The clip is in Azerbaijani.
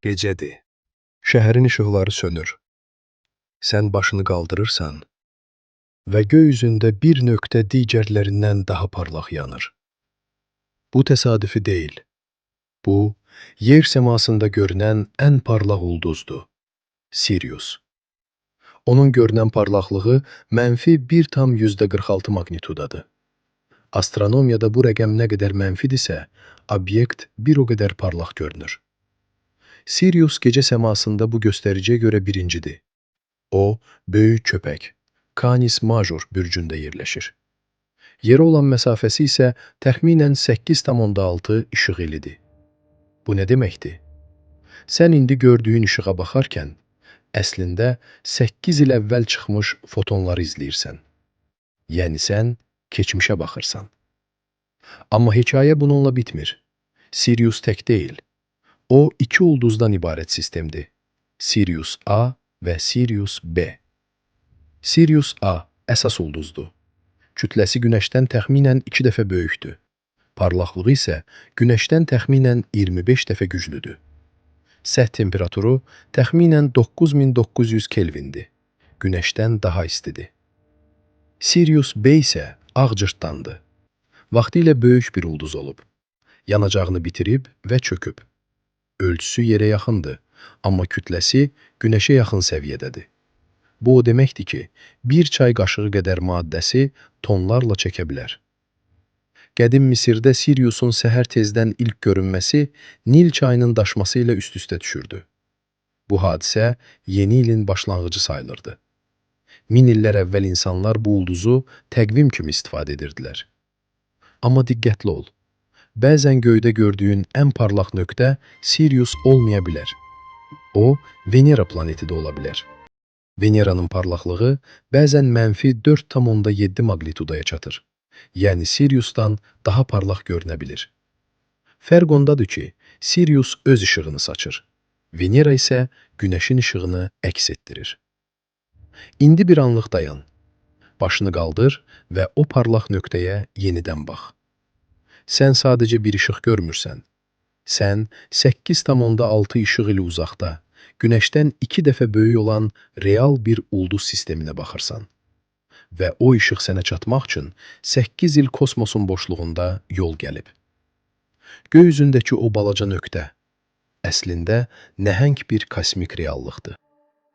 Gecədir. Şəhərin işıqları sönür. Sən başını qaldırırsan və göy üzündə bir nöqtə digərlərindən daha parlaq yanır. Bu təsadüfi deyil. Bu, yer səmasında görünən ən parlaq ulduzdur. Sirius. Onun görünən parlaqlığı -1,46 magnitudadır. Astronomiyada bu rəqəm nə qədər mənfidirsə, obyekt bir o qədər parlaq görünür. Sirius gecə səmasında bu göstəriciyə görə birincidir. O, böyük köpək, Canis Major bürcündə yerləşir. Yerə olan məsafəsi isə təxminən 8,6 işıq ilidir. Bu nə deməkdir? Sən indi gördüyün işığa baxarkən, əslində 8 il əvvəl çıxmış fotonları izləyirsən. Yəni sən keçmişə baxırsan. Amma hekayə bununla bitmir. Sirius tək deyil. O, iki ulduzdan ibarət sistemdir. Sirius A və Sirius B. Sirius A əsas ulduzdur. Kütləsi Günəşdən təxminən 2 dəfə böyükdür. Parlaqlığı isə Günəşdən təxminən 25 dəfə güclüdür. Səth temperaturu təxminən 9900 Kelvindir. Günəşdən daha istidir. Sirius B isə ağ cırtdandır. Vaxtilə böyük bir ulduz olub. Yanacağını bitirib və çöküb. Ölçüsü yerə yaxındır, amma kütləsi Günəşə yaxın səviyyədədir. Bu o deməkdir ki, bir çay qaşığı qədər maddəsi tonlarla çəkə bilər. Qədim Misirdə Siriusun səhər tezdən ilk görünməsi Nil çayının daşması ilə üst-üstə düşürdü. Bu hadisə yeni ilin başlanğıcı sayılırdı. 1000 illər əvvəl insanlar bu ulduzu təqvim kimi istifadə edirdilər. Amma diqqətli ol. Bəzən göydə gördüyün ən parlaq nöqtə Sirius olmaya bilər. O, Venera planeti də ola bilər. Veneranın parlaqlığı bəzən -4,7 magnitudaya çatır. Yəni Siriusdan daha parlaq görünə bilir. Fərq ondadır ki, Sirius öz işığını saçır. Venera isə Günəşin işığını əks etdirir. İndi bir anlıq dayan. Başını qaldır və o parlaq nöqtəyə yenidən bax. Sən sadəcə bir işıq görmürsən. Sən 8,6 işıq ili uzaqda, Günəşdən 2 dəfə böyük olan real bir ulduz sisteminə baxırsan. Və o işıq sənə çatmaq üçün 8 il kosmosun boşluğunda yol gəlib. Göy üzündəki o balaca nöqtə əslində nəhəng bir kosmik reallıqdır.